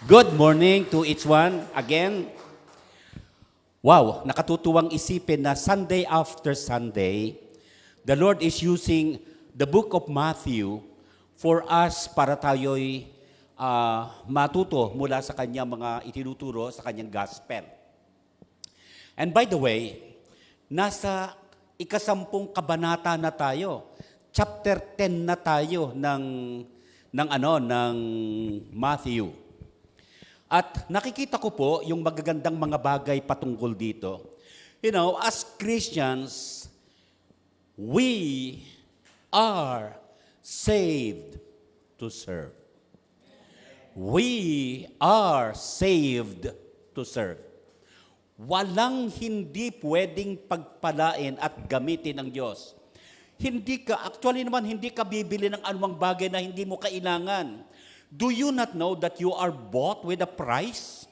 Good morning to each one. Again, wow, nakatutuwang isipin na Sunday after Sunday, the Lord is using the book of Matthew for us para tayo'y matuto mula sa kanyang mga itinuturo sa kanyang gospel. And by the way, nasa ikasampung kabanata na tayo. Chapter 10 na tayo ng Matthew. At nakikita ko po yung magagandang mga bagay patungkol dito. You know, as Christians, we are saved to serve. We are saved to serve. Walang hindi pwedeng pagpalain at gamitin ng Diyos. Hindi ka bibili ng anumang bagay na hindi mo kailangan. Do you not know that you are bought with a price?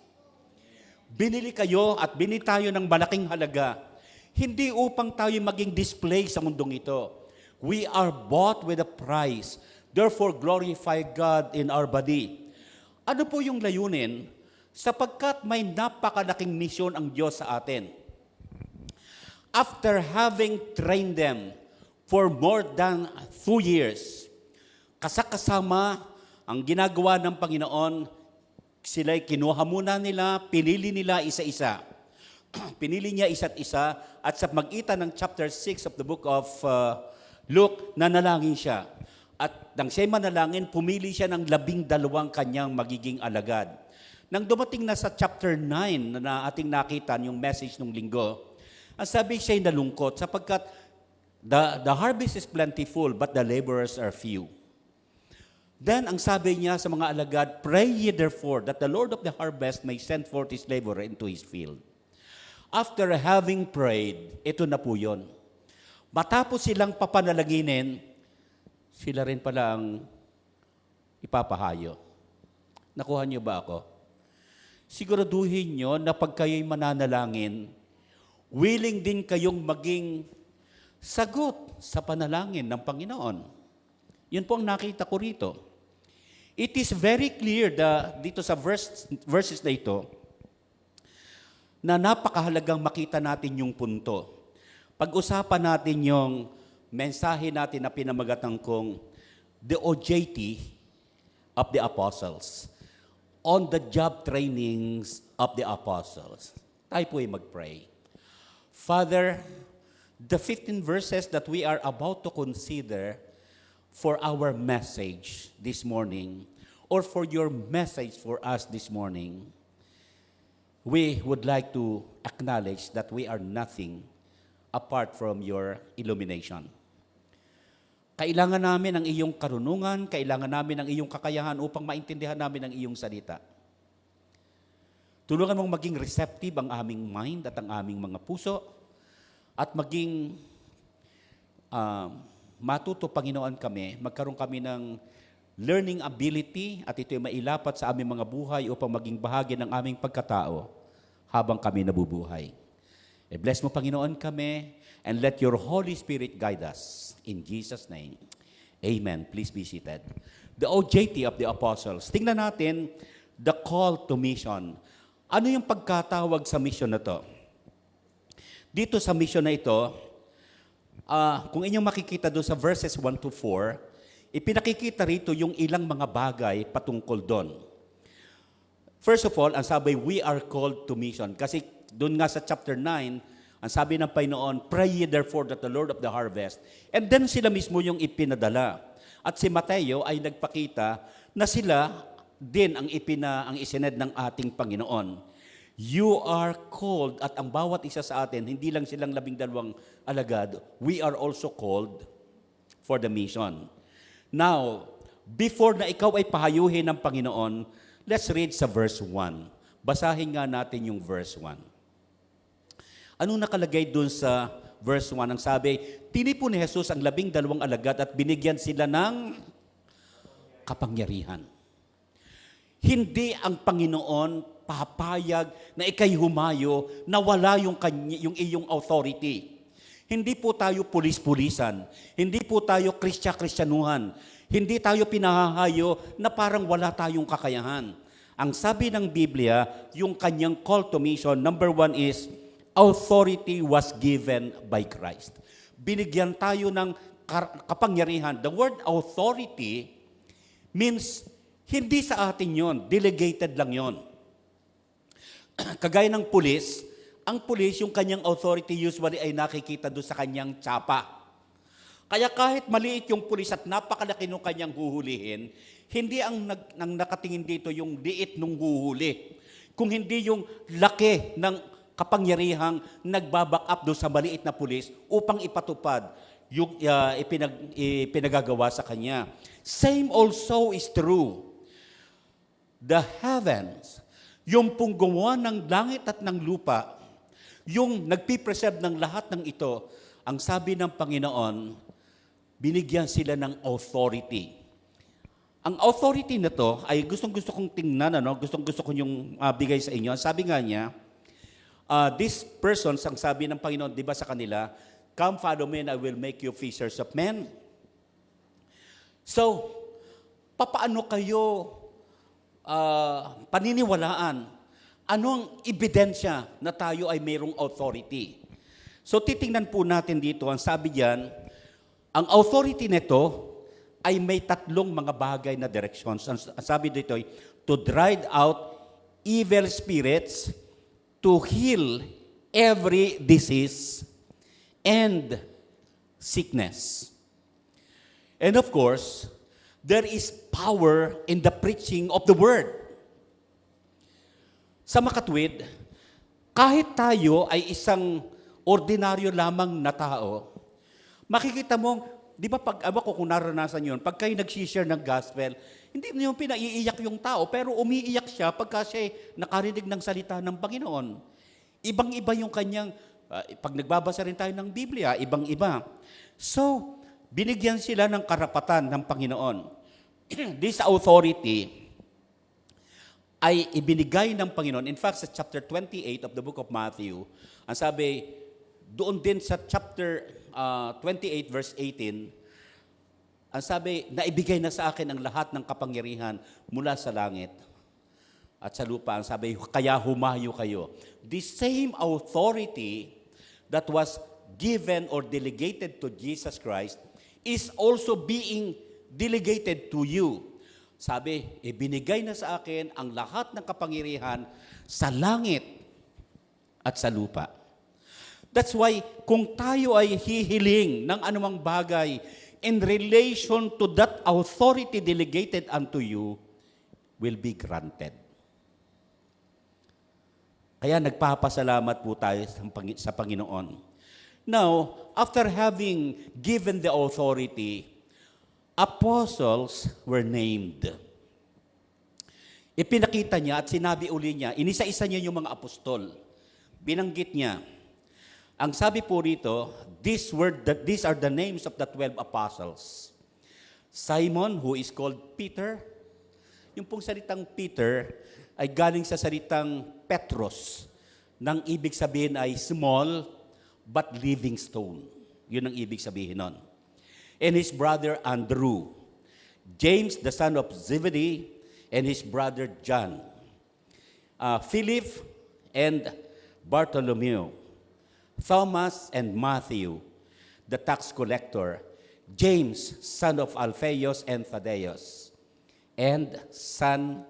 Binili kayo at binili tayo ng malaking halaga. Hindi upang tayo maging display sa mundong ito. We are bought with a price. Therefore, glorify God in our body. Ano po yung layunin? Sapagkat may napakalaking misyon ang Diyos sa atin. After having trained them for more than 2 years, kasama ang ginagawa ng Panginoon, sila'y kinuha muna nila, pinili nila isa-isa. Pinili niya isa't isa, at sa magitan ng chapter 6 of the book of Luke, nanalangin siya. At nang siya'y manalangin, pumili siya ng 12 kanyang magiging alagad. Nang dumating na sa chapter 9 na ating nakita yung message ng linggo, ang sabi siya'y nalungkot sapagkat the harvest is plentiful but the laborers are few. Then, ang sabi niya sa mga alagad, pray ye therefore that the Lord of the harvest may send forth his laborer into his field. After having prayed, ito na po yun. Matapos silang papanalanginin, sila rin pala ang ipapahayo. Nakuha niyo ba ako? Siguraduhin niyo na pag kayo'y mananalangin, willing din kayong maging sagot sa panalangin ng Panginoon. Yun po ang nakita ko rito. It is very clear dito sa verses na ito na napakahalagang makita natin yung punto. Pag-usapan natin yung mensahe natin na pinamagatan kong the OJT of the Apostles, on the job trainings of the Apostles. Tayo po ay mag-pray. Father, the 15 verses that we are about to consider for our message this morning, or for your message for us this morning, we would like to acknowledge that we are nothing apart from your illumination. Kailangan namin ang iyong karunungan, kailangan namin ang iyong kakayahan upang maintindihan namin ang iyong salita. Tulungan mong maging receptive ang aming mind at ang aming mga puso, at maging matuto, Panginoon, magkaroon kami ng learning ability at ito'y mailapat sa aming mga buhay upang maging bahagi ng aming pagkatao habang kami nabubuhay. Bless mo, Panginoon, kami, and let your Holy Spirit guide us. In Jesus' name, amen. Please be seated. The OJT of the Apostles. Tingnan natin the call to mission. Ano yung pagkatawag sa mission na to? Dito sa mission na ito, kung inyong makikita doon sa verses 1 to 4, ipinakikita rito yung ilang mga bagay patungkol doon. First of all, ang sabi, we are called to mission. Kasi doon nga sa chapter 9, ang sabi ng Panginoon, pray ye therefore that the Lord of the harvest. And then sila mismo yung ipinadala. At si Mateo ay nagpakita na sila din ang isined ng ating Panginoon. You are called, at ang bawat isa sa atin, hindi lang silang 12 alagad, we are also called for the mission. Now, before na ikaw ay pahayuhin ng Panginoon, let's read sa verse 1. Basahin nga natin yung verse 1. Anong nakalagay dun sa verse 1? Ang sabi, tinipon ni Jesus ang 12 alagad at binigyan sila ng kapangyarihan. Hindi ang Panginoon papayag na ikay humayo na wala yung iyong authority. Hindi po tayo pulis-pulisan. Hindi po tayo Kristyanuhan. Hindi tayo pinahahayo na parang wala tayong kakayahan. Ang sabi ng Biblia, yung kanyang call to mission, number 1 is, authority was given by Christ. Binigyan tayo ng kapangyarihan. The word authority means, hindi sa atin yon, delegated lang yon. Kagaya ng pulis, ang pulis, yung kanyang authority usually ay nakikita doon sa kanyang tsapa. Kaya kahit maliit yung pulis at napakalaki nung kanyang huhulihin, hindi ang nakatingin dito yung liit nung huhuli. Kung hindi yung laki ng kapangyarihang nagbaback up doon sa maliit na pulis upang ipatupad yung ipinagagawa sa kanya. Same also is true. The heavens, yung pong gumawa ng langit at ng lupa, yung nagpipreserve ng lahat ng ito, ang sabi ng Panginoon, binigyan sila ng authority. Ang authority na to ay gustong-gusto kong tingnan, gustong-gusto kong yung bigay sa inyo. Sabi nga niya, these persons, ang sabi ng Panginoon, di ba sa kanila, come follow me and I will make you fishers of men. So, papaano kayo paniniwalaan? Anong ebidensya na tayo ay mayroong authority? So, titingnan po natin dito, ang sabi diyan, ang authority nito ay may tatlong mga bagay na directions. Ang sabi dito ay, to drive out evil spirits, to heal every disease and sickness. And of course, there is power in the preaching of the word. Sa makatwid, kahit tayo ay isang ordinaryo lamang na tao, makikita mo, di ba kung naranasan yun, pag kayo nag-share ng gospel, hindi niyo pinaiiyak yung tao, pero umiiyak siya pagka siya nakarinig ng salita ng Panginoon. Ibang-iba yung kanyang, pag nagbabasa rin tayo ng Biblia, ibang-iba. So, binigyan sila ng karapatan ng Panginoon. This authority ay ibinigay ng Panginoon. In fact, sa chapter 28 of the book of Matthew, ang sabi, doon din sa chapter 28 verse 18, ang sabi, naibigay na sa akin ang lahat ng kapangyarihan mula sa langit at sa lupa. Ang sabi, kaya humayo kayo. The same authority that was given or delegated to Jesus Christ is also being delegated to you. Sabi, ibinigay na sa akin ang lahat ng kapangyarihan sa langit at sa lupa. That's why, kung tayo ay hihiling ng anumang bagay in relation to that authority delegated unto you, will be granted. Kaya nagpapasalamat po tayo sa Panginoon. Now, after having given the authority, apostles were named. Ipinakita niya at sinabi uli niya, inisa-isa niya yung mga apostol. Binanggit niya. Ang sabi po rito, these are the names of the 12 apostles. Simon, who is called Peter. Yung pong salitang Peter ay galing sa salitang Petros. Nang ibig sabihin ay small but living stone. Yun ang ibig sabihin nun. And his brother Andrew, James the son of Zebedee, and his brother John, Philip and Bartholomew, Thomas and Matthew, the tax collector, James son of Alphaeus and Thaddeus, and Simon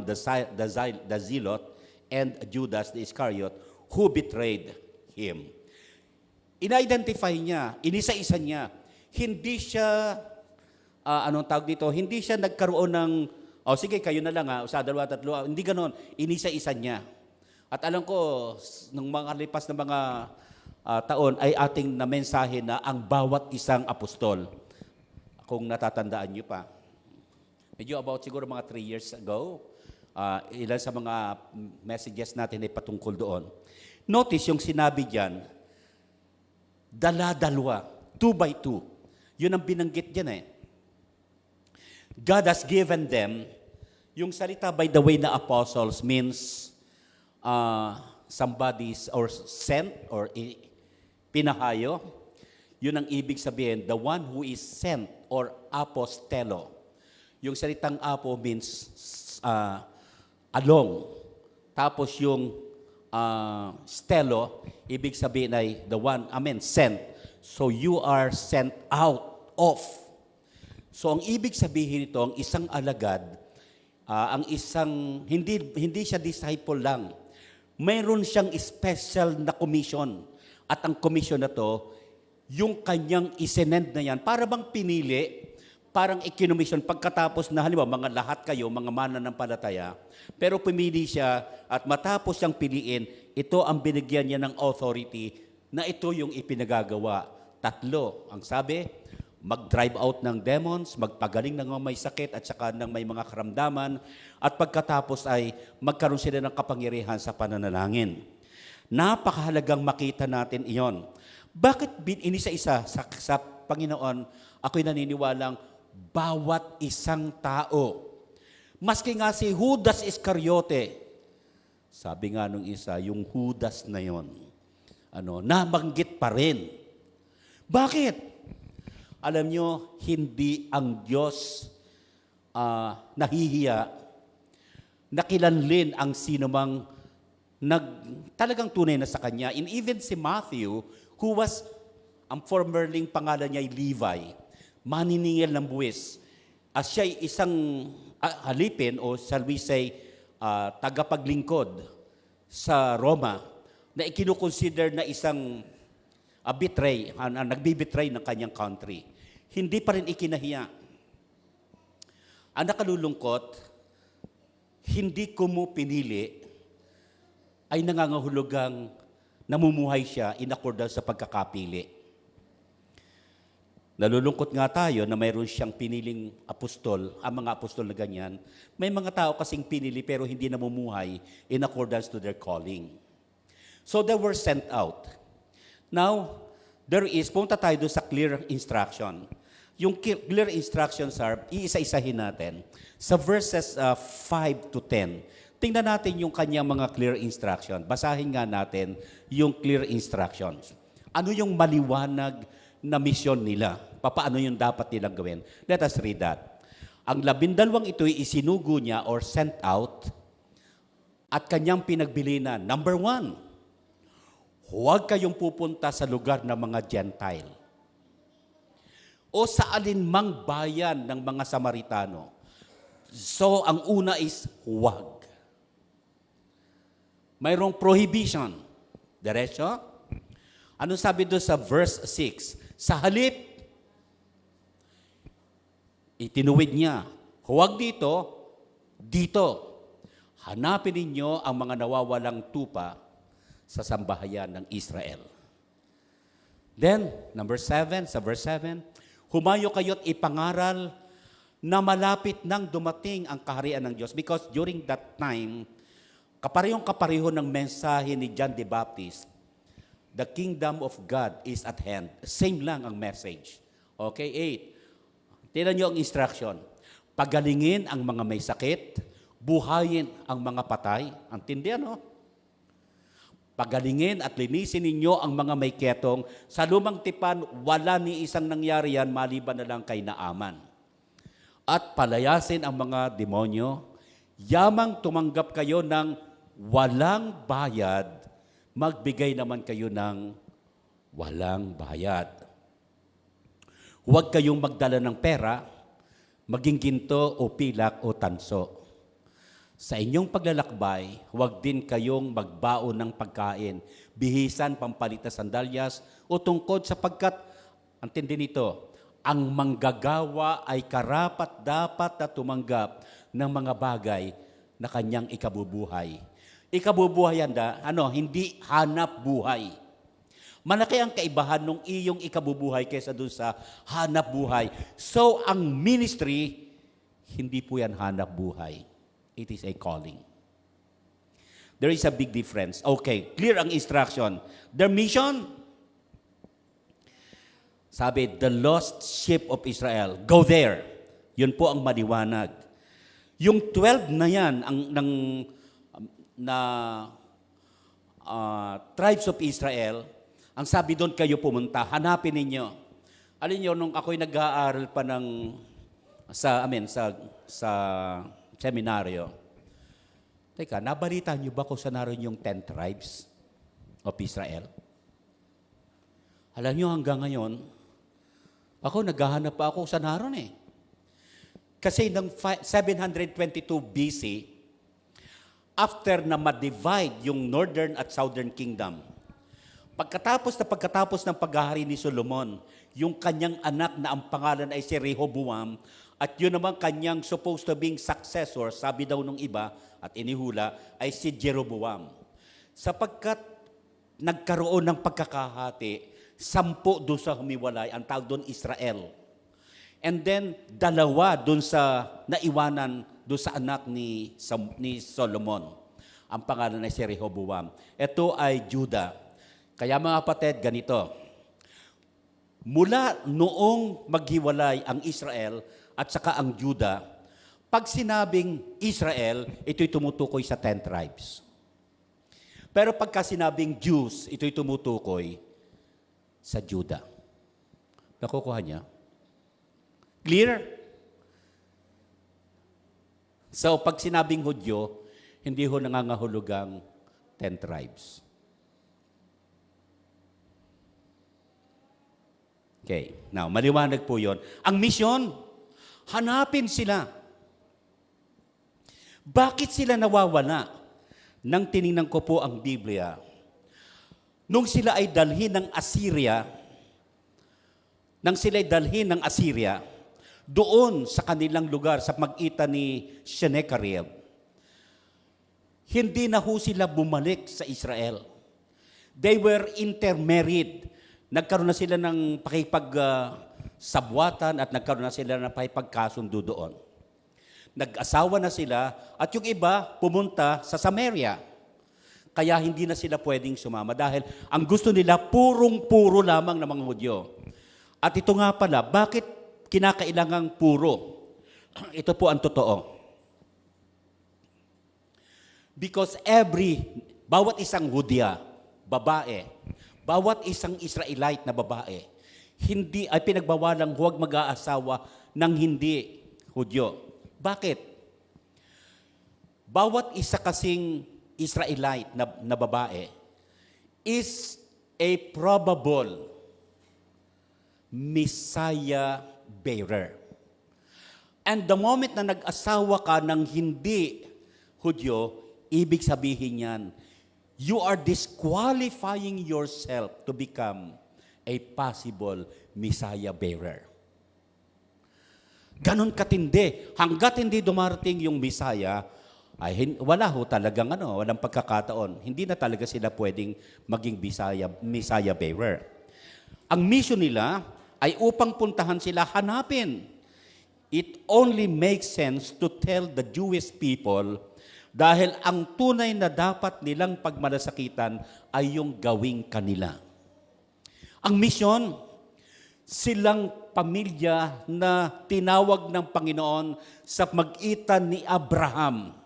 the Zealot, and Judas the Iscariot, who betrayed him. In-identify niya, inisa-isa niya. Hindi siya, hindi siya nagkaroon ng, sige, kayo na lang sa dalawa, tatlo. Hindi ganon, inisa-isa niya. At alam ko, nung mga lipas na mga taon, ay ating na mensahe na ang bawat isang apostol. Kung natatandaan niyo pa. Medyo about siguro mga 3 years ago, ilan sa mga messages natin ay patungkol doon. Notice yung sinabi diyan, dala-dalawa, 2 by 2. Yun ang binanggit diyan eh. God has given them, yung salita by the way na apostles means somebody's or sent or pinahayo. Yun ang ibig sabihin, the one who is sent or apostelo. Yung salitang apo means along. Tapos yung stelo, ibig sabihin ay the one, sent. So you are sent out of. So ang ibig sabihin nito, ang isang alagad, ang isang, hindi siya disciple lang. Mayroon siyang special na commission. At ang commission na to, yung kanyang isinend na yan, para bang pinili, parang ikinumission pagkatapos na halimbawa mga lahat kayo, mga mananampalataya, pero pumili siya at matapos siyang piliin, ito ang binigyan niya ng authority na ito yung ipinagagawa. 3, ang sabi, mag-drive out ng demons, magpagaling ng mga may sakit at saka ng may mga karamdaman at pagkatapos ay magkaroon sila ng kapangyarihan sa pananalangin. Napakahalagang makita natin iyon. Bakit inisa-isa sa Panginoon, ako'y naniniwalang bawat isang tao. Maski nga si Judas Iscariote, sabi nga nung isa, yung Judas na yon, nabanggit pa rin. Bakit? Alam nyo, hindi ang Diyos nahihiya, nakilanlin ang sinumang talagang tunay na sa Kanya. And even si Matthew, who was, ang formerly pangalan niya ay Levi, maniningil ng buwis. As siya ay isang halipin o shall we say, tagapaglingkod sa Roma na ikinukonsider na isang nagbibitray ng kanyang country. Hindi pa rin ikinahiya. Ang nakalulungkot, hindi ko mo pinili, ay nangangahulugang namumuhay siya in accordance sa pagkakapili. Nalulungkot nga tayo na mayroon siyang piniling apostol, ang mga apostol na ganyan. May mga tao kasing pinili pero hindi namumuhay in accordance to their calling. So they were sent out. Now, punta tayo doon sa clear instruction. Yung clear instructions are, iisa-isahin natin. Sa verses 5 to 10, tingnan natin yung kanyang mga clear instruction. Basahin nga natin yung clear instructions. Ano yung maliwanag na misyon nila? Paano yung dapat nilang gawin? Let us read that. Ang 12 ito'y isinugo niya or sent out at kanyang pinagbilinan. Number 1, huwag kayong pupunta sa lugar ng mga Gentile o sa alinmang bayan ng mga Samaritano. So, ang una is huwag. Mayroong prohibition. Diretso? Anong sabi doon sa verse 6? Sa halip, itinuwid niya, huwag dito. Hanapin ninyo ang mga nawawalang tupa sa sambahayan ng Israel. Then, number 7, sa verse 7, humayo kayo't ipangaral na malapit nang dumating ang kaharian ng Diyos. Because during that time, kapareho ng mensahe ni John the Baptist, the kingdom of God is at hand. Same lang ang message. Okay, 8. Tingnan nyo ang instruction. Pagalingin ang mga may sakit, buhayin ang mga patay. Ang tindi, Pagalingin at linisin ninyo ang mga may ketong. Sa lumang tipan, wala ni isang nangyari yan, maliban na lang kay Naaman. At palayasin ang mga demonyo, yamang tumanggap kayo ng walang bayad, magbigay naman kayo ng walang bayad. Huwag kayong magdala ng pera, maging ginto o pilak o tanso. Sa inyong paglalakbay, huwag din kayong magbaon ng pagkain, bihisan, pampalit na sandalyas o tungkod sapagkat, ang tindi nito, ang manggagawa ay karapat-dapat na tumanggap ng mga bagay na kanyang ikabubuhay. Ikabubuhay hindi hanap buhay. Malaki ang kaibahan ng iyong ikabubuhay kaysa dun sa hanap buhay. So, ang ministry, hindi po yan hanap buhay. It is a calling. There is a big difference. Okay, clear ang instruction. Their mission, sabi, the lost sheep of Israel, go there. Yun po ang maliwanag. Yung 12 na yan, tribes of Israel, ang sabi doon kayo pumunta, hanapin ninyo. Alin nyo, nung ako'y nag-aaral pa sa seminaryo, Teka, nabalita niyo ba kung saan naroon yung 10 tribes of Israel? Alam niyo, hanggang ngayon, ako, naghahanap pa ako sa naroon eh. Kasi ng 722 BC, after na ma-divide yung northern at southern kingdom, pagkatapos ng paghahari ni Solomon, yung kanyang anak na ang pangalan ay si Rehoboam, at yun naman kanyang supposed to being successor, sabi daw nung iba, at inihula, ay si Jeroboam. Sapagkat nagkaroon ng pagkakahati, 10 doon sa humiwalay, ang tawag doon Israel. And then, 2 doon sa naiwanan doon sa anak ni Solomon. Ang pangalan ay si Rehoboam. Ito ay Judah. Kaya mga kapatid, ganito. Mula noong maghiwalay ang Israel at saka ang Judah, pag sinabing Israel, ito'y tumutukoy sa 10 tribes. Pero pagka sinabing Jews, ito'y tumutukoy sa Judah. Nakukuha niya? Clear? So, pag sinabing Hudyo, hindi ho nangangahulugang 10 tribes. Okay. Now, maliwanag po yon. Ang mission, hanapin sila. Bakit sila nawawala? Nang tiningnan ko po ang Biblia, nung sila ay dalhin ng Assyria, doon sa kanilang lugar, sa magitan ni Sennacherib, hindi na ho sila bumalik sa Israel. They were intermarried. Nagkaroon na sila ng sabwatan at nagkaroon na sila ng pakipagkasundo doon. Nag-asawa na sila at yung iba pumunta sa Samaria. Kaya hindi na sila pwedeng sumama dahil ang gusto nila purong-puro lamang ng mga Hudyo. At ito nga pala, bakit kinakailangang puro? Ito po ang totoo. Because bawat isang Hudya, babae, bawat isang Israelite na babae, hindi ay pinagbawalang huwag mag-aasawa ng hindi Hudyo. Bakit? Bawat isa kasing Israelite na babae is a probable Messiah bearer. And the moment na nag-asawa ka ng hindi Hudyo, ibig sabihin yan, you are disqualifying yourself to become a possible Messiah bearer. Ganon katindi. Hanggat hindi dumarating yung Messiah, ay wala ho talagang walang pagkakataon. Hindi na talaga sila pwedeng maging Messiah bearer. Ang mission nila ay upang puntahan sila, hanapin. It only makes sense to tell the Jewish people dahil ang tunay na dapat nilang pagmalasakitan ay yung gawing kanila. Ang mission, silang pamilya na tinawag ng Panginoon sa magitan ni Abraham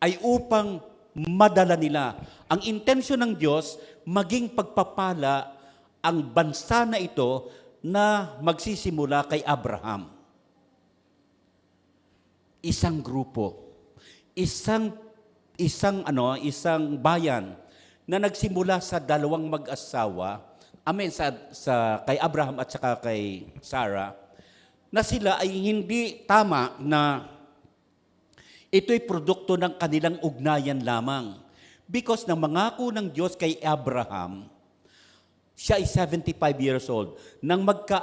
ay upang madala nila. Ang intensyon ng Diyos, maging pagpapala ang bansa na ito na magsisimula kay Abraham. Isang grupo, isang bayan na nagsimula sa 2 mag-asawa, kay Abraham at saka kay Sarah, na sila ay hindi tama na ito'y produkto ng kanilang ugnayan lamang. Because nang mangako ng Diyos kay Abraham, siya ay 75 years old.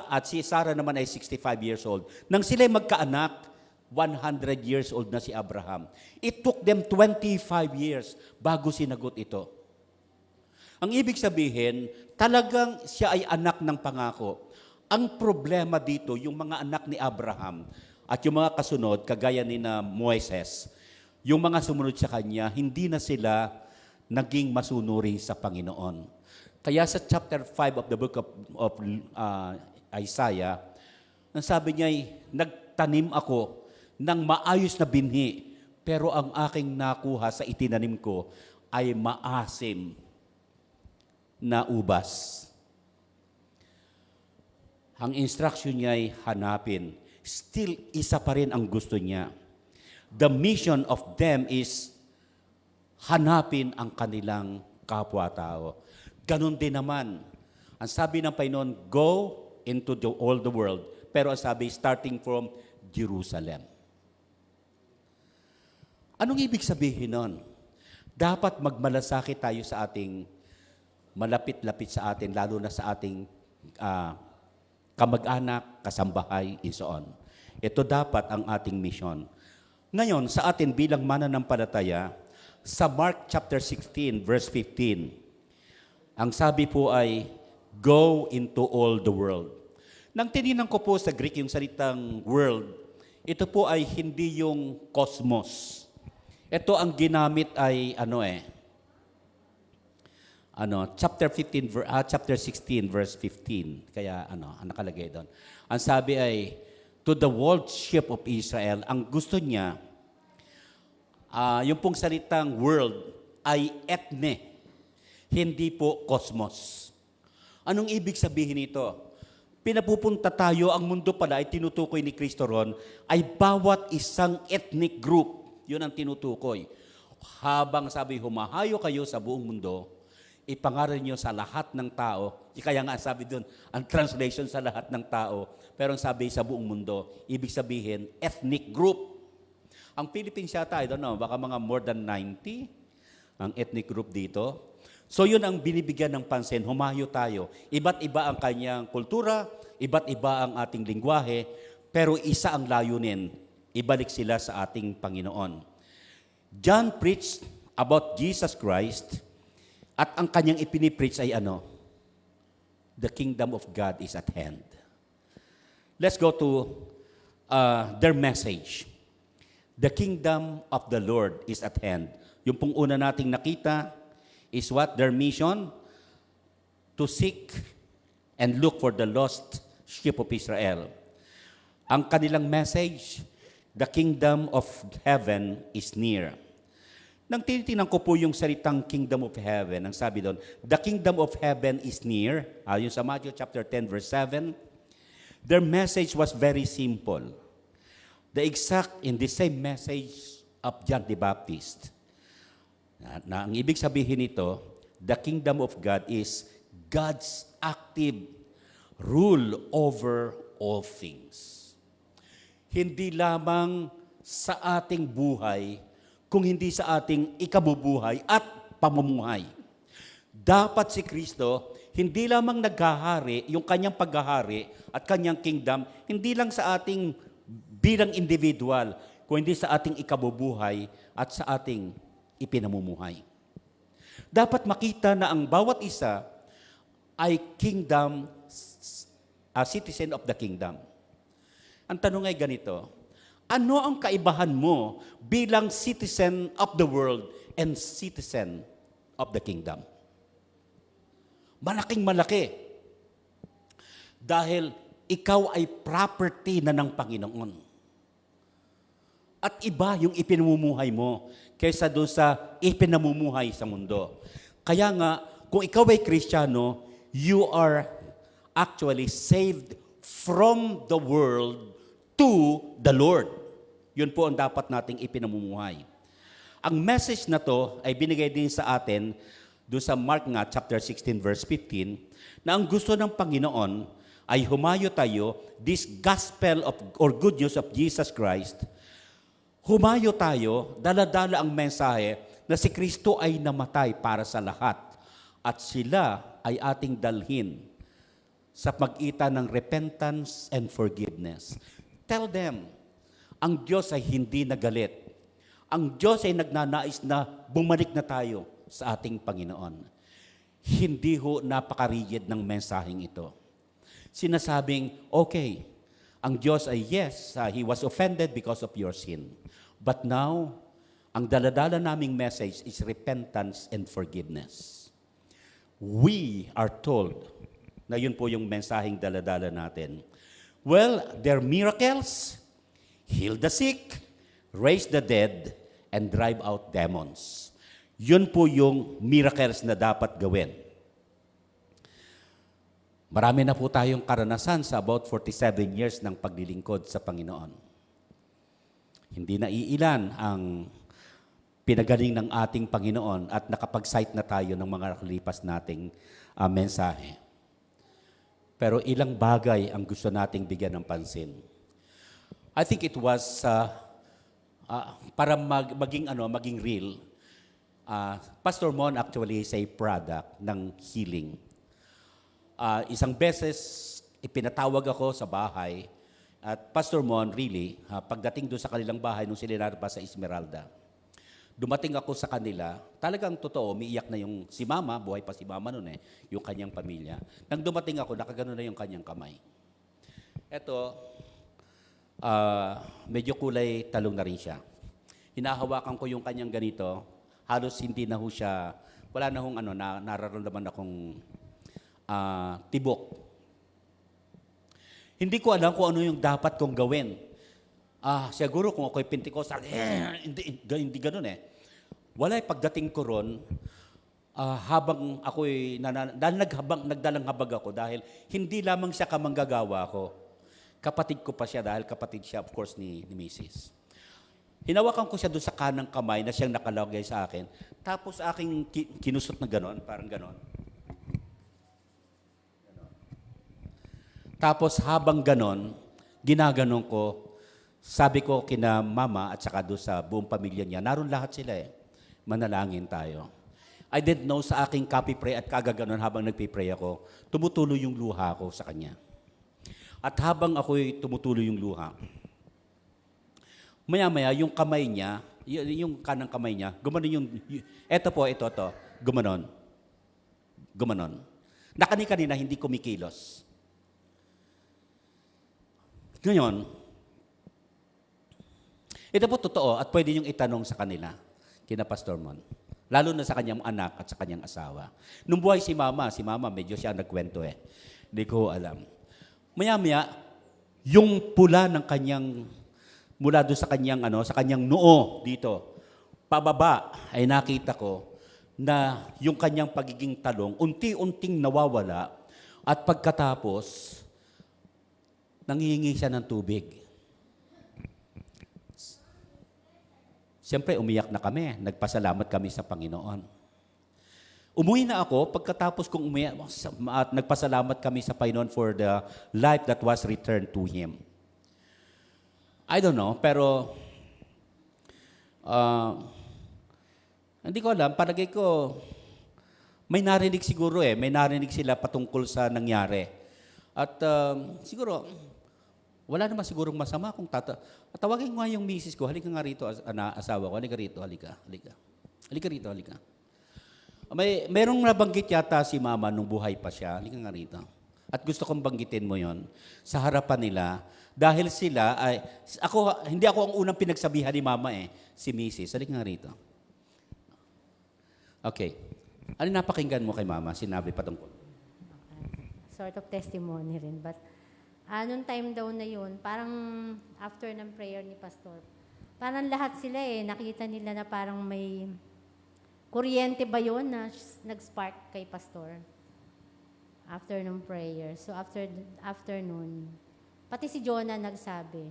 At si Sarah naman ay 65 years old. Nang sila'y magkaanak, 100 years old na si Abraham. It took them 25 years bago sinagot ito. Ang ibig sabihin, talagang siya ay anak ng pangako. Ang problema dito, yung mga anak ni Abraham at yung mga kasunod, kagaya ni na Moises, yung mga sumunod sa kanya, hindi na sila naging masunuri sa Panginoon. Kaya sa chapter 5 of the book of Isaiah, sabi niya, nagtanim ako ng maayos na binhi, pero ang aking nakuha sa itinanim ko ay maasim na ubas. Ang instruction niya ay hanapin. Still, isa pa rin ang gusto niya. The mission of them is hanapin ang kanilang kapwa-tao. Ganon din naman. Ang sabi ng Panginoon, go into all the world. Pero ang sabi, starting from Jerusalem. Anong ibig sabihin nun? Dapat magmalasakit tayo sa ating malapit-lapit sa atin, lalo na sa ating kamag-anak, kasambahay, and so on. Ito dapat ang ating mission. Ngayon, sa atin bilang mananampalataya, sa Mark chapter 16, verse 15, ang sabi po ay, go into all the world. Nang tininan ko po sa Greek yung salitang world, ito po ay hindi yung cosmos. Ito ang ginamit ay chapter 16 verse 15. Kaya ang nakalagay doon. Ang sabi ay to the worship of Israel, ang gusto niya yung pong salitang world ay ethne, hindi po cosmos. Anong ibig sabihin nito? Pinapupunta tayo, ang mundo pala ay tinutukoy ni Kristo ron, ay bawat isang ethnic group. Yun ang tinutukoy. Habang sabi, humahayo kayo sa buong mundo, ipangaral nyo sa lahat ng tao. Kaya nga sabi doon, ang translation sa lahat ng tao. Pero ang sabi sa buong mundo, ibig sabihin, ethnic group. Ang Philippines yata, I don't know, baka mga more than 90 ang ethnic group dito. So yun ang binibigyan ng pansin, humayo tayo. Iba't iba ang kanyang kultura, iba't iba ang ating lingwahe, pero isa ang layunin, ibalik sila sa ating Panginoon. John preached about Jesus Christ, at ang kanyang ipinipreach ay the kingdom of God is at hand. Let's go to their message. The kingdom of the Lord is at hand. Yung pong una nating nakita is what? Their mission? To seek and look for the lost sheep of Israel. Ang kanilang message, the kingdom of heaven is near. Nang tinitingnan ko po yung salitang kingdom of heaven, ang sabi doon, the kingdom of heaven is near. Yung sa Matthew chapter 10 verse 7, their message was very simple. In the same message of John the Baptist. Na ang ibig sabihin nito, the kingdom of God is God's active rule over all things. Hindi lamang sa ating buhay, kung hindi sa ating ikabubuhay at pamumuhay. Dapat si Kristo, hindi lamang naghahari, yung kanyang paghahari at kanyang kingdom, hindi lang sa ating bilang individual, kung hindi sa ating ikabubuhay at sa ating ipinamumuhay. Dapat makita na ang bawat isa ay kingdom, citizen of the kingdom. Ang tanong ay ganito, ano ang kaibahan mo bilang citizen of the world and citizen of the kingdom? Malaking malaki. Dahil ikaw ay property na ng Panginoon. At iba yung ipinamumuhay mo kaysa doon sa ipinamumuhay sa mundo. Kaya nga, kung ikaw ay Kristiyano, you are actually saved from the world to the Lord. Yun po ang dapat nating ipinamumuhay. Ang message na to ay binigay din sa atin doon sa Mark nga, chapter 16, verse 15, na ang gusto ng Panginoon ay humayo tayo, this gospel of, or good news of Jesus Christ, humayo tayo, dala-dala ang mensahe na si Kristo ay namatay para sa lahat at sila ay ating dalhin sa pagitan ng repentance and forgiveness. Tell them, ang Diyos ay hindi nagalit. Ang Diyos ay nagnanais na bumalik na tayo sa ating Panginoon. Hindi ho napaka-rigid ng mensaheng ito. Sinasabing, okay, ang Diyos ay yes, He was offended because of your sin. But now, ang daladala naming message is repentance and forgiveness. We are told na yun po yung mensaheng daladala natin. Well, their miracles, heal the sick, raise the dead, and drive out demons. Yun po yung miracles na dapat gawin. Marami na po tayong karanasan sa about 47 years ng paglilingkod sa Panginoon. Hindi na iilan ang pinagaling ng ating Panginoon at nakapag-cite na tayo ng mga nakalipas nating mensahe. Pero ilang bagay ang gusto nating bigyan ng pansin. I think it was para maging real. Pastor Mon actually is a product ng healing. Isang beses, ipinatawag ako sa bahay at Pastor Mon, really, pagdating doon sa kanilang bahay nung sila pa sa Esmeralda, dumating ako sa kanila, talagang totoo, umiiyak na yung si Mama, buhay pa si Mama noon yung kanyang pamilya. Nang dumating ako, nakagano na yung kanyang kamay. Eto, medyo kulay talong na rin siya. Hinahawakan ko yung kanyang ganito, halos hindi na ho siya, wala na hong nararamdaman akong tibok. Hindi ko alam kung ano yung dapat kong gawin. Siguro kung ako'y Pentecostal, hindi ganun Wala pagdating ko ron, habang ako'y nagdalang habag ako dahil hindi lamang siya kamanggagawa ko. Kapatid ko pa siya dahil kapatid siya, of course, ni Mrs. Hinawakan ko siya doon sa kanang kamay na siyang nakalagay sa akin. Tapos aking kinusot na gano'n, parang gano'n. Tapos habang gano'n, ginaganon ko, sabi ko kina Mama at saka doon sa buong pamilya niya, naroon lahat sila manalangin tayo. I didn't know sa aking copy pray at kagaganon habang nagpipray ako, tumutuloy yung luha ko sa kanya. At habang ako'y tumutuloy yung luha, maya-maya yung kamay niya, yung kanang kamay niya, gumanon ito, gumanon. Kanina hindi kumikilos. Ngayon, ito po totoo at pwede niyong itanong sa kanila, kina Pastor Mon. Lalo na sa kanyang anak at sa kanyang asawa. Nung buhay si Mama medyo siya nagkwento Hindi ko alam. Maya-maya, yung pula ng kanyang, mula doon sa kanyang noo dito, pababa ay nakita ko na yung kanyang pagiging talong, unti-unting nawawala at pagkatapos, nanghihingi siya ng tubig. Siyempre, umiyak na kami. Nagpasalamat kami sa Panginoon. Umuwi na ako, pagkatapos kong umiyak, at nagpasalamat kami sa Panginoon for the life that was returned to Him. I don't know, pero hindi ko alam, palagay ko, may narinig siguro may narinig sila patungkol sa nangyari. At siguro, wala naman sigurong masama kung tawagin ko nga yung misis ko, halika nga rito, asawa ko, halika rito, halika. Merong nabanggit yata si Mama nung buhay pa siya, halika nga rito. At gusto kong banggitin mo yon sa harapan nila, dahil sila ay, hindi ako ang unang pinagsabihan ni Mama si misis, halika nga rito. Okay. Ano napakinggan mo kay Mama, sinabi patungkol? Sort of testimony rin, but nung time daw na yun, parang after ng prayer ni Pastor, parang lahat sila nakita nila na parang may kuryente ba yun na nag-spark kay Pastor after nung prayer. So after nun, pati si Jonah nagsabi,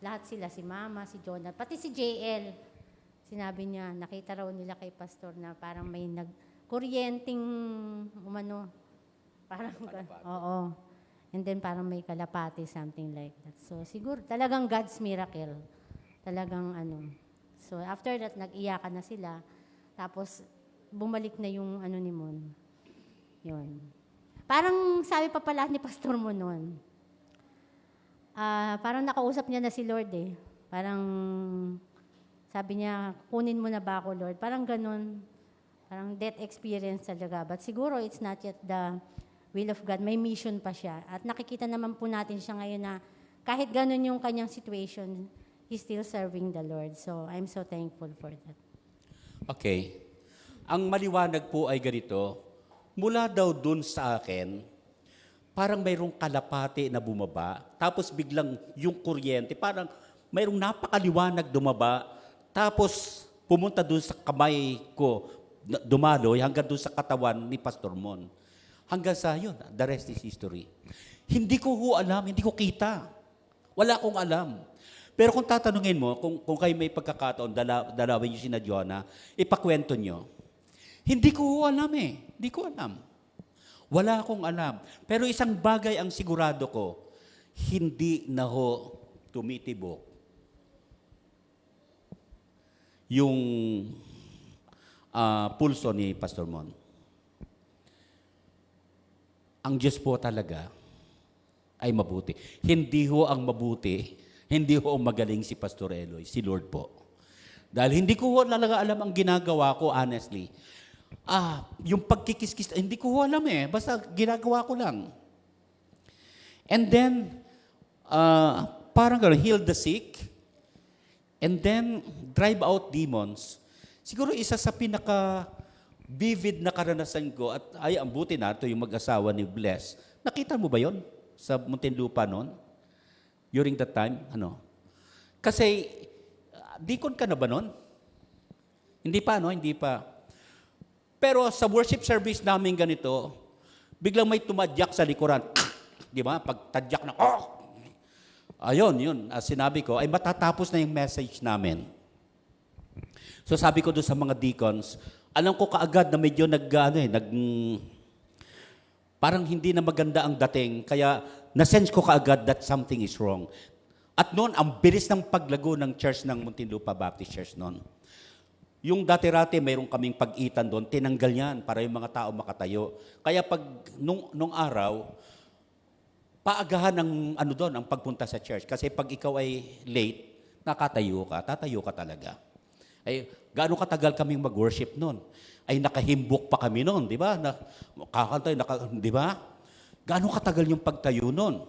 lahat sila, si Mama, si Jonah, pati si JL, sinabi niya, nakita raw nila kay Pastor na parang may kuryenteng parang, oo. And then parang may kalapati, something like that. So siguro, talagang God's miracle. Talagang So after that, nag-iyakan na sila. Tapos, bumalik na yung ni Mon. Yun. Parang sabi pa pala ni Pastor mo noon, parang nakausap niya na si Lord Parang sabi niya, kunin mo na ba ako, Lord? Parang ganun. Parang death experience talaga. But siguro, it's not yet the will of God, may mission pa siya. At nakikita naman po natin siya ngayon na kahit ganun yung kanyang situation, he's still serving the Lord. So, I'm so thankful for that. Okay. Ang maliwanag po ay ganito, mula daw dun sa akin, parang mayroong kalapati na bumaba, tapos biglang yung kuryente, parang mayroong napakaliwanag dumaba, tapos pumunta dun sa kamay ko, dumaloy hanggang dun sa katawan ni Pastor Mon. Hanggang sa yun, the rest is history. Hindi ko alam, hindi ko kita. Wala akong alam. Pero kung tatanungin mo, kung kayo may pagkakataon, dalawin niyo sina Jonah, ipakwento niyo. Hindi ko alam eh. Hindi ko alam. Wala akong alam. Pero isang bagay ang sigurado ko, hindi na ho tumitibok yung pulso ni Pastor Mon. Ang Diyos po talaga ay mabuti. Hindi ho ang mabuti, hindi ho ang magaling si Pastor Eloy, si Lord po. Dahil hindi ko ho talaga alam ang ginagawa ko, honestly. Yung pagkikiskis, hindi ko ho alam eh. Basta ginagawa ko lang. And then, parang gano'n, heal the sick, and then drive out demons. Siguro isa sa pinaka-vivid na karanasan ko, at ay, ang buti na ito yung mag-asawa ni Bless. Nakita mo ba yon sa Muntinlupa noon? During that time? Ano? Kasi, deacon ka na ba noon? Hindi pa, no? Hindi pa. Pero sa worship service namin ganito, biglang may tumadyak sa likuran. Di ba? Pag tadyak na, ayun, yun. Sinabi ko, ay matatapos na yung message namin. So sabi ko doon sa mga deacons, alam ko kaagad na medyo parang hindi na maganda ang dating, kaya na-sense ko kaagad that something is wrong. At noon, ang bilis ng paglago ng church ng Muntinlupa Baptist Church noon. Yung dati-rati, mayroong kaming pag-itan doon, tinanggal yan para yung mga tao makatayo. Kaya nung araw, paagahan ng ang pagpunta sa church. Kasi pag ikaw ay late, tatayo ka talaga. Ay, gaano katagal kaming mag-worship noon? Ay, nakahimbok pa kami noon, di ba? Kakantay, di ba? Gaano katagal yung pagtayo noon?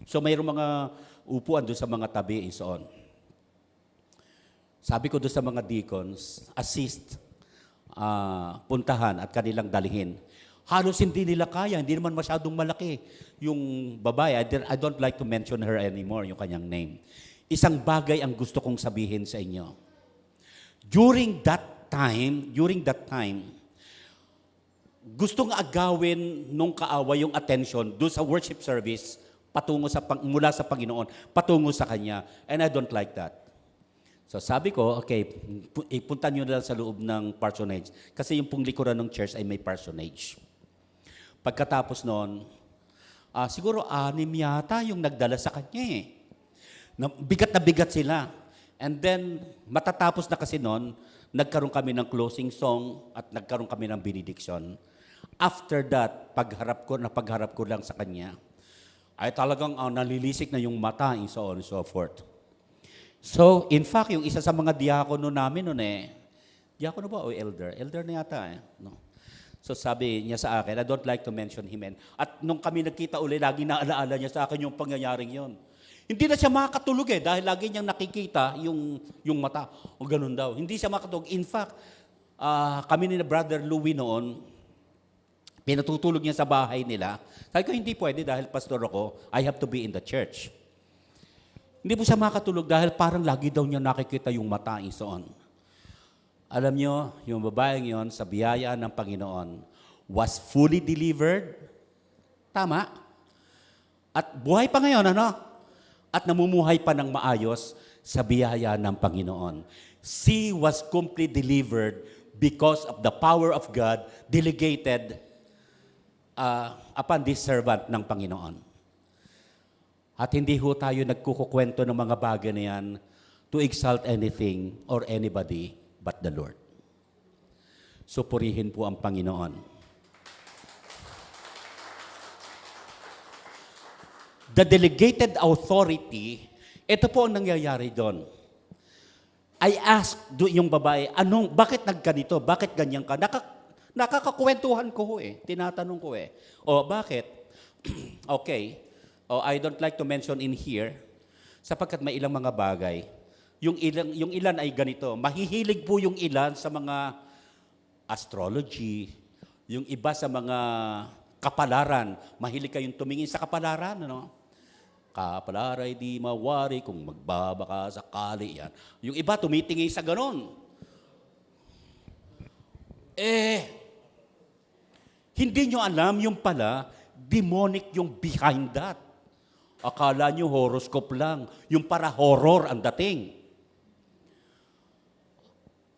So, mayroong mga upuan doon sa mga tabi and so on. Sabi ko doon sa mga deacons, assist, puntahan at kanilang dalhin. Halos hindi nila kaya, hindi naman masyadong malaki yung babae. I don't like to mention her anymore, yung kanyang name. Isang bagay ang gusto kong sabihin sa inyo. During that time, gustong agawin nung kaawa yung attention doon sa worship service mula sa Panginoon, patungo sa Kanya. And I don't like that. So sabi ko, okay, ipunta nyo na lang sa loob ng parsonage. Kasi yung pong likuran ng church ay may parsonage. Pagkatapos noon, siguro 6 yata yung nagdala sa kanya eh. Bigat na bigat sila. And then, matatapos na kasi noon, nagkaroon kami ng closing song at nagkaroon kami ng benediction. After that, pagharap ko lang sa kanya, ay talagang nalilisik na yung mata and so on and so forth. So, in fact, yung isa sa mga diakono namin noon diakono ba o elder? Elder na yata no? So sabi niya sa akin, I don't like to mention him. At nung kami nagkita uli, lagi naalaala niya sa akin yung pangyayaring yon. Hindi na siya makakatulog dahil lagi niyang nakikita yung mata. O ganun daw. Hindi siya makatulog. In fact, kami ni Brother Louie noon, pinatutulog niya sa bahay nila. Sabi ko, hindi pwede dahil pastor ako, I have to be in the church. Hindi po siya makatulog dahil parang lagi daw niya nakikita yung mata and so on. Alam niyo, yung babaeng yon sa biyaya ng Panginoon was fully delivered. Tama. At buhay pa ngayon, At namumuhay pa ng maayos sa biyaya ng Panginoon. She was completely delivered because of the power of God delegated upon this servant ng Panginoon. At hindi ho tayo nagkukukwento ng mga bagay na yan to exalt anything or anybody but the Lord. So purihin po ang Panginoon. The delegated authority, ito po ang nangyayari doon. I asked yung babae, bakit nagganito? Bakit ganyan ka? Nakakakwentuhan ko tinatanong ko O, bakit? Okay. I don't like to mention in here, sapagkat may ilang mga bagay. Yung ilan ay ganito. Mahihilig po yung ilan sa mga astrology, yung iba sa mga kapalaran. Mahilig kayong tumingin sa kapalaran, Kapalaray di mawari kung magbabaka sakali yan. Yung iba tumitingin sa ganon. Hindi nyo alam yung pala, demonic yung behind that. Akala nyo horoscope lang. Yung para horror ang dating.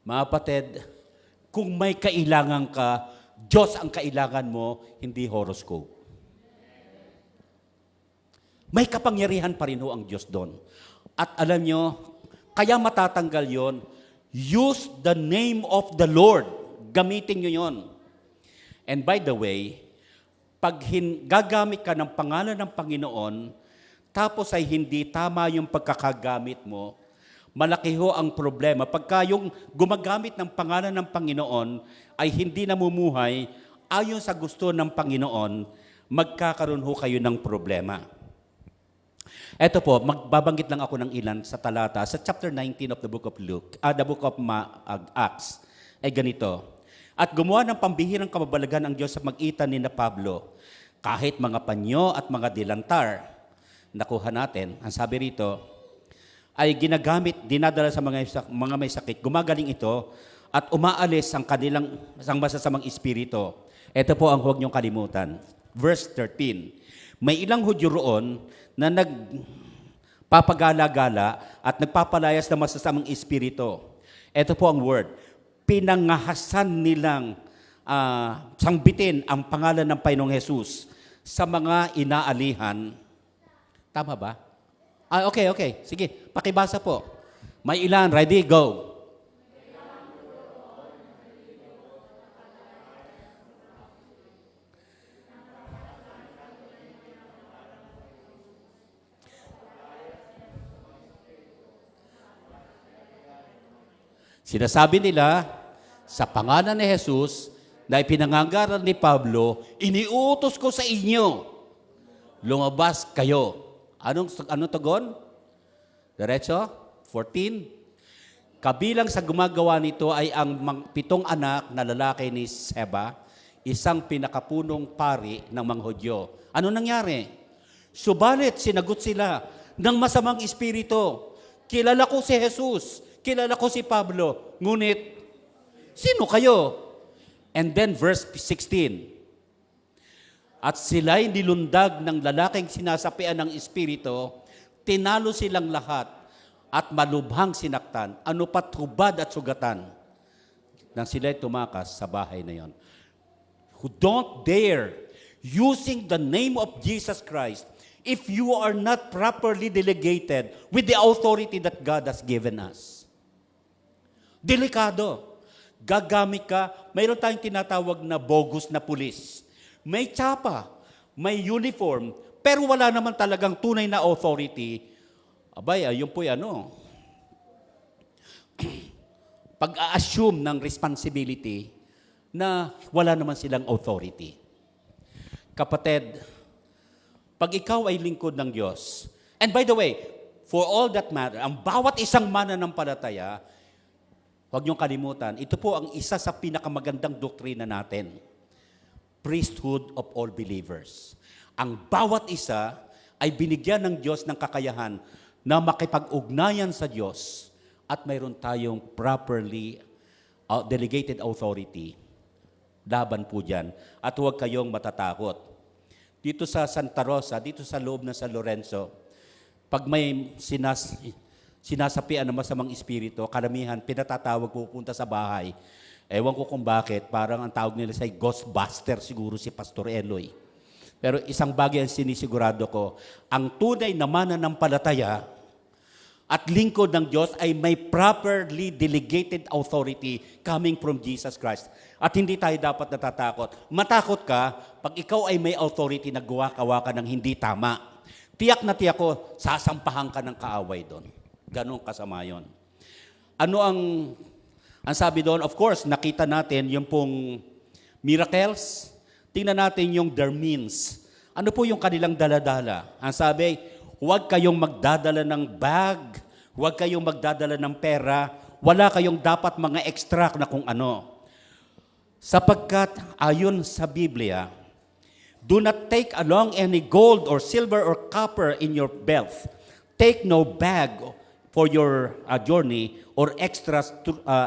Mga kapatid, kung may kailangan ka, Diyos ang kailangan mo, hindi horoscope. May kapangyarihan pa rin ho ang Diyos doon. At alam nyo, kaya matatanggal yon, use the name of the Lord. Gamitin nyo yon. And by the way, pag gagamit ka ng pangalan ng Panginoon, tapos ay hindi tama yung pagkakagamit mo, malaki ho ang problema. Pagka yung gumagamit ng pangalan ng Panginoon ay hindi namumuhay ayon sa gusto ng Panginoon, magkakaroon ho kayo ng problema. Ito po, magbabanggit lang ako ng ilan sa talata. Sa chapter 19 of the book of Acts, ay ganito. At gumawa ng pambihirang kababalagan ang Diyos sa mag-itan ni na Pablo, kahit mga panyo at mga dilantar, nakuha natin, ang sabi rito, ay ginagamit, dinadala sa mga may sakit, gumagaling ito, at umaalis ang kanilang masasamang espiritu. Ito po ang huwag niyong kalimutan. Verse 13, may ilang Hudyo roon na nagpapagala-gala at nagpapalayas ng masasamang espiritu. Ito po ang word. Pinangahasan nilang sangbitin ang pangalan ng Panginoong Hesus sa mga inaalihan. Tama ba? Okay. Sige, pakibasa po. May ilan. Ready? Go. Sinasabi nila, sa pangalan ni Jesus, na ipinangangaral ni Pablo, iniutos ko sa inyo, lumabas kayo. Anong tugon? Diretso? 14. Kabilang sa gumagawa nito ay ang 7 anak na lalaki ni Seba, isang pinakapunong pari ng mga Hudyo. Ano nangyari? Subalit, sinagot sila ng masamang espiritu. Kilala ko si Jesus. Kilala ko si Pablo. Ngunit, sino kayo? And then verse 16. At sila'y nilundag ng lalaking sinasapian ng espiritu, tinalo silang lahat at malubhang sinaktan, ano pat hubad at sugatan, nang sila'y tumakas sa bahay na yon. Who don't dare using the name of Jesus Christ if you are not properly delegated with the authority that God has given us. Delikado. Gagamit ka, mayroon tayong tinatawag na bogus na pulis. May tsapa, may uniform, pero wala naman talagang tunay na authority. Abay, yun po'y pag-a-assume ng responsibility na wala naman silang authority. Kapatid, pag ikaw ay lingkod ng Diyos, and by the way, for all that matter, ang bawat isang mananampalataya, huwag niyong kalimutan, ito po ang isa sa pinakamagandang doktrina natin. Priesthood of all believers. Ang bawat isa ay binigyan ng Diyos ng kakayahan na makipag-ugnayan sa Diyos at mayroon tayong properly delegated authority. Laban po dyan. At huwag kayong matatakot. Dito sa Santa Rosa, dito sa loob ng San Lorenzo, pag may sinasapian ng masamang espiritu, karamihan, pinatatawag pupunta sa bahay. Ewan ko kung bakit, parang ang tawag nila sa Ghostbuster siguro si Pastor Eloy. Pero isang bagay ang sinisigurado ko, ang tunay na mananampalataya at lingkod ng Diyos ay may properly delegated authority coming from Jesus Christ. At hindi tayo dapat natatakot. Matakot ka pag ikaw ay may authority na gawa ka ng hindi tama. Tiyak na tiyak ko, sasampahan ka ng kaaway doon. Ganong kasama yun. Ano ang sabi doon? Of course, nakita natin yung pong miracles. Tingnan natin yung their means. Ano po yung kanilang daladala? Ang sabi, huwag kayong magdadala ng bag, huwag kayong magdadala ng pera, wala kayong dapat mga extra na kung ano. Sapagkat ayon sa Biblia, do not take along any gold or silver or copper in your belt. Take no bag for your journey or extras,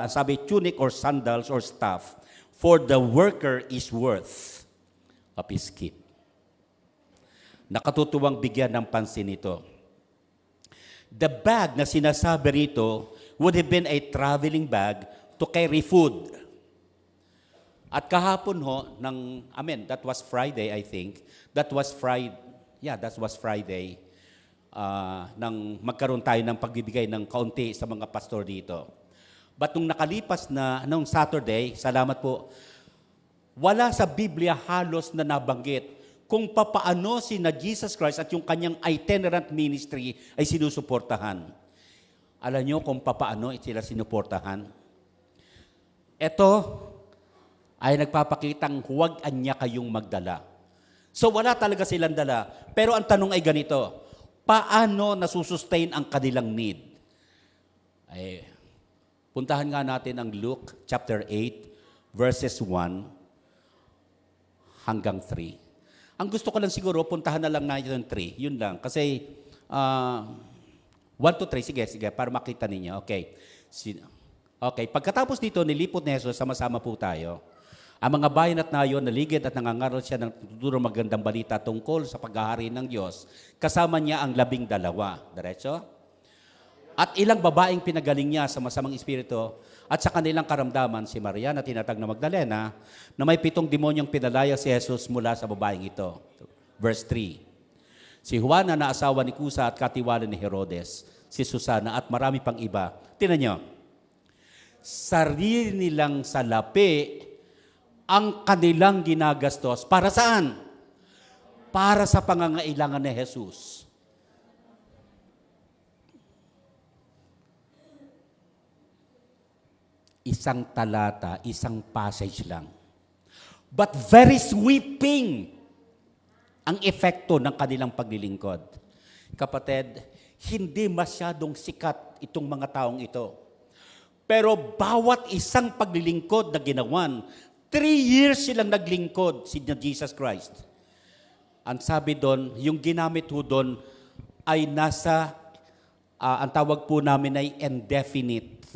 sabi, tunic or sandals or staff, for the worker is worth of his keep. Nakatutuwang bigyan ng pansin ito. The bag na sinasabi rito would have been a traveling bag to carry food. At kahapon that was Friday, I think. That was Friday. Nang magkaroon tayo ng pagbibigay ng kaunti sa mga pastor dito. But nung nakalipas nung Saturday, salamat po, wala sa Biblia halos na nabanggit kung papaano na Jesus Christ at yung kanyang itinerant ministry ay sinusuportahan. Alam nyo kung papaano sila sinuportahan? Ito ay nagpapakitang huwag anya kayong magdala. So wala talaga silang dala. Pero ang tanong ay ganito, paano nasusustain ang kanilang need? Ay, puntahan nga natin ang Luke chapter 8, verses 1 hanggang 3. Ang gusto ko lang siguro, puntahan na lang natin yung 3. Yun lang. Kasi 1 to 3, sige, para makita ninyo. Okay. Okay, pagkatapos dito, nilipot ni Jesus, sama-sama po tayo. Ang mga bayan at nayon, naligid at nangangaral siya ng tuturo magandang balita tungkol sa paghahari ng Diyos. Kasama niya ang 12. Diretso? At ilang babaeng pinagaling niya sa masamang espiritu at sa kanilang karamdaman si Maria na tinatag na Magdalena na may 7 demonyong pinalaya si Jesus mula sa babaeng ito. Verse 3. Si Juana na asawa ni Kusa at katiwala ni Herodes, si Susana at marami pang iba. Tingnan niyo, sarili nilang salapi ang kanilang ginagastos. Para saan? Para sa pangangailangan ni Jesus. Isang talata, isang passage lang. But very sweeping ang epekto ng kanilang paglilingkod. Kapatid, hindi masyadong sikat itong mga taong ito. Pero bawat isang paglilingkod na ginawan, 3 years silang naglingkod si Jesus Christ. Ang sabi doon, yung ginamit ho doon ay nasa, ang tawag po namin ay indefinite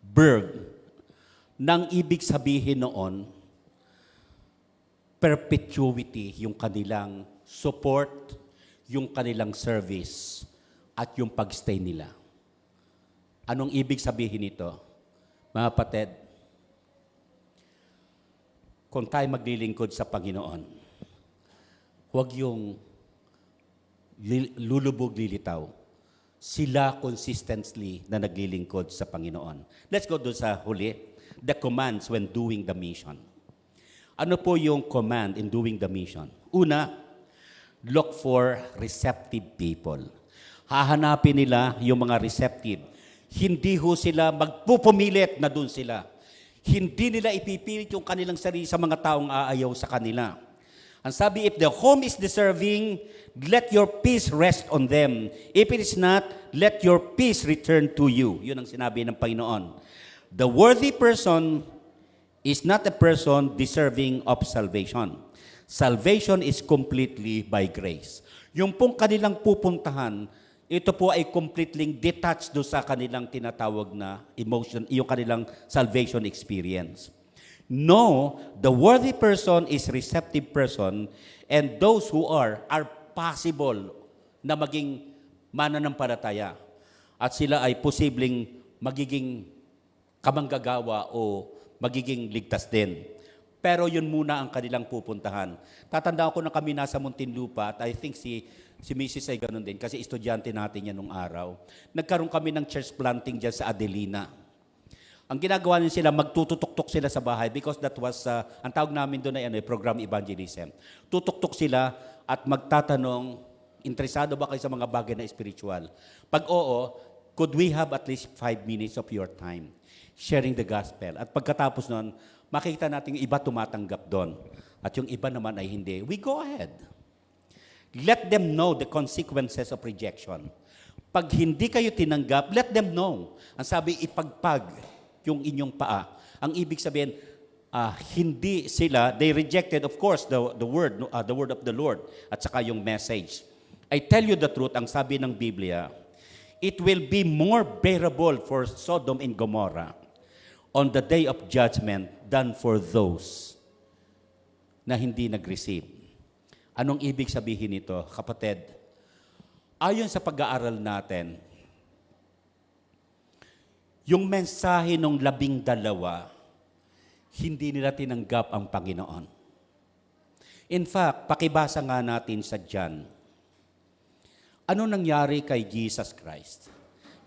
verb. Nang ibig sabihin noon, perpetuity, yung kanilang support, yung kanilang service, at yung pagstay nila. Anong ibig sabihin nito? Mga kapatid, kung tayo maglilingkod sa Panginoon, huwag yung lulubog lilitaw. Sila consistently na naglilingkod sa Panginoon. Let's go doon sa huli, the commands when doing the mission. Ano po yung command in doing the mission? Una, look for receptive people. Hahanapin nila yung mga receptive. Hindi ho sila magpupumilit na doon sila. Hindi nila ipipilit yung kanilang sarili sa mga taong aayaw sa kanila. Ang sabi, if the home is deserving, let your peace rest on them. If it is not, let your peace return to you. Yun ang sinabi ng Panginoon. The worthy person is not a person deserving of salvation. Salvation is completely by grace. Yung pong kanilang pupuntahan, ito po ay completely detached do sa kanilang tinatawag na emotion, yung kanilang salvation experience. No, the worthy person is receptive person, and those who are possible na maging mananampalataya. At sila ay posibleng magiging kamanggagawa o magiging ligtas din. Pero yun muna ang kanilang pupuntahan. Tatandaan ko na kami nasa Muntinlupa at I think si Mrs. ay ganun din kasi estudyante natin yan nung araw. Nagkaroon kami ng church planting dyan sa Adelina. Ang ginagawa nila sila, magtututok sila sa bahay because that was, ang tawag namin doon ay program evangelism. Tutuktok sila at magtatanong, interesado ba kayo sa mga bagay na spiritual? Pag oo, could we have at least 5 minutes of your time sharing the gospel? At pagkatapos nun, makikita natin yung iba tumatanggap doon. At yung iba naman ay hindi. We go ahead. Let them know the consequences of rejection. Pag hindi kayo tinanggap, let them know. Ang sabi, ipagpag yung inyong paa. Ang ibig sabihin, hindi sila, they rejected, of course, the word of the Lord at saka yung message. I tell you the truth, ang sabi ng Biblia, it will be more bearable for Sodom and Gomorrah on the day of judgment than for those na hindi nag-receive. Anong ibig sabihin nito, kapatid? Ayon sa pag-aaral natin, yung mensahe ng 12, hindi nila tinanggap ang Panginoon. In fact, pakibasa nga natin sa John. Ano nangyari kay Jesus Christ?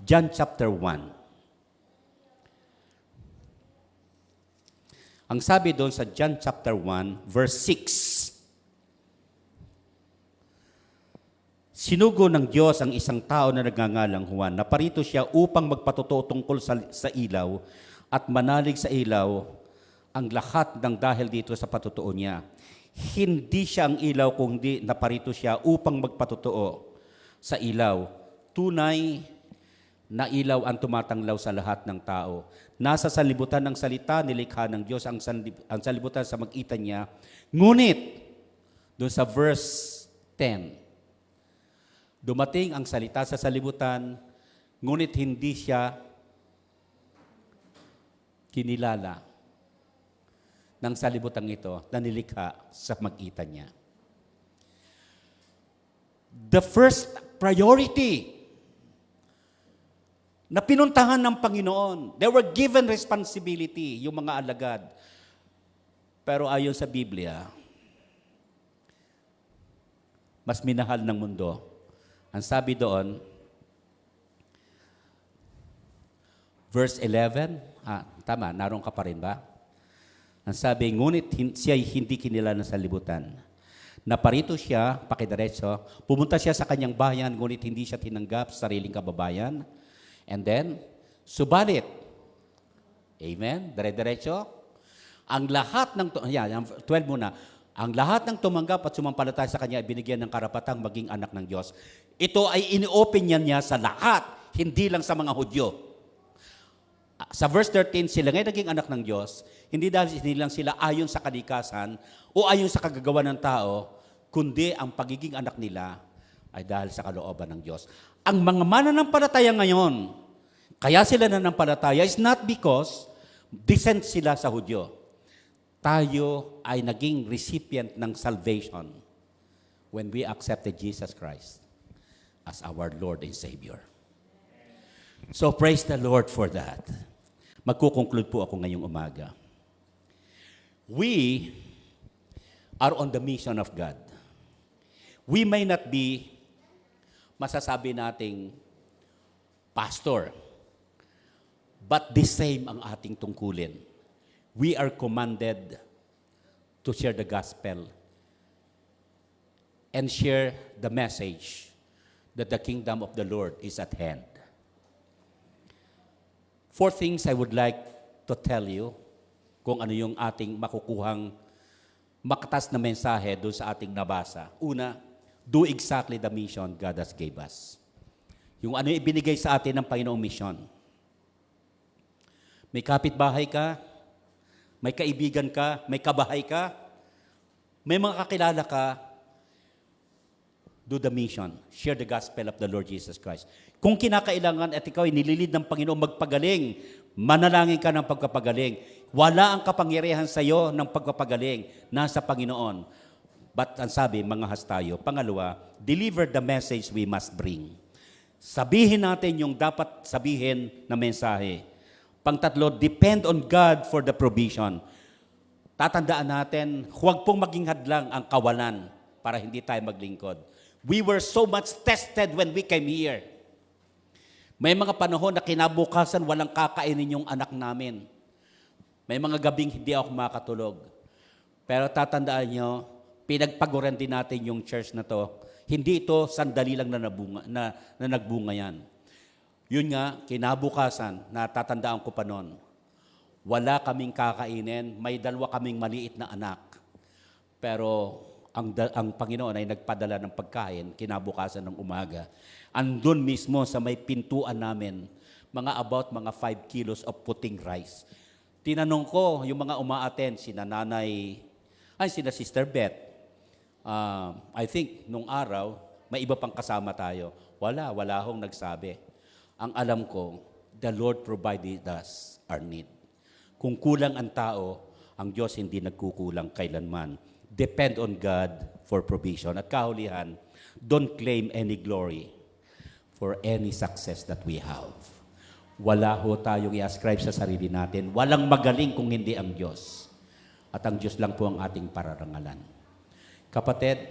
John chapter 1. Ang sabi doon sa John chapter 1, verse 6. Sinugo ng Diyos ang isang tao na nagngangalang Juan. Naparito siya upang magpatotoo tungkol sa ilaw at manalig sa ilaw ang lahat ng dahil dito sa patotoo niya. Hindi siya ang ilaw kundi naparito siya upang magpatotoo sa ilaw. Tunay na ilaw ang tumatanglaw sa lahat ng tao. Nasa sanlibutan ng salita, nilikha ng Diyos ang sanlibutan sa magitan niya. Ngunit, doon sa verse 10, dumating ang salita sa sanlibutan, ngunit hindi siya kinilala ng sanlibutan ito na nilikha sa magitan niya. The first priority na pinuntahan ng Panginoon. They were given responsibility, yung mga alagad. Pero ayon sa Biblia, mas minahal ng mundo. Ang sabi doon, verse 11, tama, naroon ka pa rin ba? Ang sabi, ngunit siya hindi kinilala sa libutan. Naparito siya, pakidiretso, pumunta siya sa kanyang bayan, ngunit hindi siya tinanggap sa sariling kababayan. And then, subalit, amen, dire-diretso, ang lahat ng, 12 muna, ang lahat ng tumanggap at sumampalataya sa Kanya ay binigyan ng karapatang maging anak ng Diyos. Ito ay ini-open niya sa lahat, hindi lang sa mga Hudyo. Sa verse 13, sila ngayon naging anak ng Diyos, hindi dahil lang sila ayon sa kalikasan o ayon sa kagagawa ng tao, kundi ang pagiging anak nila ay dahil sa kalooban ng Diyos. Ang mga mananampalataya ngayon, kaya sila nanampalataya is not because descent sila sa Hudyo. Tayo ay naging recipient ng salvation when we accepted Jesus Christ as our Lord and Savior. So praise the Lord for that. Magkukonclude po ako ngayong umaga. We are on the mission of God. We may not be masasabi nating pastor, but the same ang ating tungkulin. We are commanded to share the gospel and share the message that the kingdom of the Lord is at hand. 4 things I would like to tell you kung ano yung ating makukuhang makatas na mensahe doon sa ating nabasa. Una, do exactly the mission God has gave us. Yung ano yung ibinigay sa atin ng Panginoong mission. May kapitbahay ka, may kaibigan ka, may kabahay ka, may mga kakilala ka, do the mission. Share the gospel of the Lord Jesus Christ. Kung kinakailangan at ikaw ay nililid ng Panginoon magpagaling, manalangin ka ng pagpapagaling. Wala ang kapangyarihan sa iyo ng pagpapagaling. Nasa Panginoon. But ang sabi, mangahas tayo. Pangalawa, deliver the message we must bring. Sabihin natin yung dapat sabihin na mensahe. Pangtatlo, depend on God for the provision. Tatandaan natin, huwag pong maging hadlang ang kawalan para hindi tayo maglingkod. We were so much tested when we came here. May mga panahon na kinabukasan walang kakainin yung anak namin. May mga gabing hindi ako makatulog. Pero tatandaan nyo, pinagpaguran din natin yung church na to. Hindi ito sandali lang na nagbunga yan. Yun nga, kinabukasan, natatandaan ko pa noon, wala kaming kakainin, may 2 kaming maliit na anak. Pero ang Panginoon ay nagpadala ng pagkain kinabukasan ng umaga. Andun mismo sa may pintuan namin, about 5 kilos of puting rice. Tinanong ko yung mga umaattend, sina Sister Beth. I think nung araw, may iba pang kasama tayo. Wala hong nagsabi. Ang alam ko, the Lord provided us our need. Kung kulang ang tao, ang Diyos hindi nagkukulang kailanman. Depend on God for provision. At kahulihan, don't claim any glory for any success that we have. Wala ho tayong i-ascribe sa sarili natin. Walang magaling kung hindi ang Diyos. At ang Diyos lang po ang ating pararangalan. Kapatid,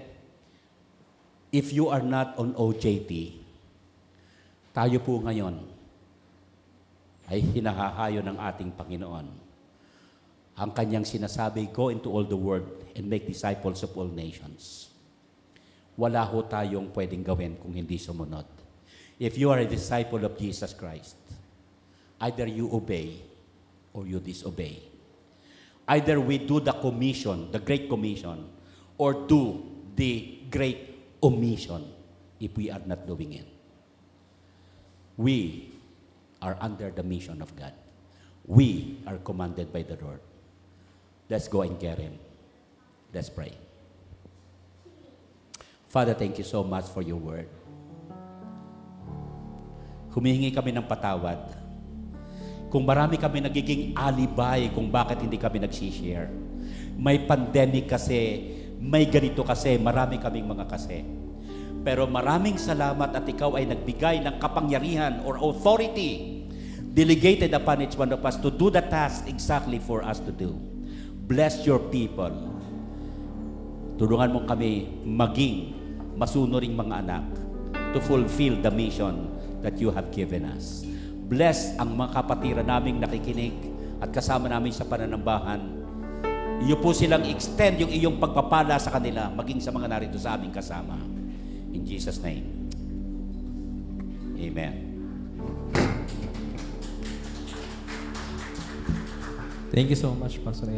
if you are not on OJT, tayo po ngayon ay hinahahayo ng ating Panginoon. Ang kanyang sinasabi, go into all the world and make disciples of all nations. Wala ho tayong pwedeng gawin kung hindi sumunod. If you are a disciple of Jesus Christ, either you obey or you disobey. Either we do the commission, the Great Commission, or do the Great Omission if we are not doing it. We are under the mission of God. We are commanded by the Lord. Let's go and get Him. Let's pray. Father, thank you so much for your word. Humihingi kami ng patawad kung marami kami nagiging alibay kung bakit hindi kami nagsishare. May pandemic kasi, may ganito kasi, marami kaming mga kasi. Pero maraming salamat at ikaw ay nagbigay ng kapangyarihan or authority delegated upon each one of us to do the task exactly for us to do. Bless your people. Tulungan mo kami maging masunuring mga anak to fulfill the mission that you have given us. Bless ang mga kapatiran naming nakikinig at kasama namin sa pananambahan. Iyo po silang extend yung iyong pagpapala sa kanila, maging sa mga narito sa aming kasama. In Jesus' name. Amen. Thank you so much, Pastor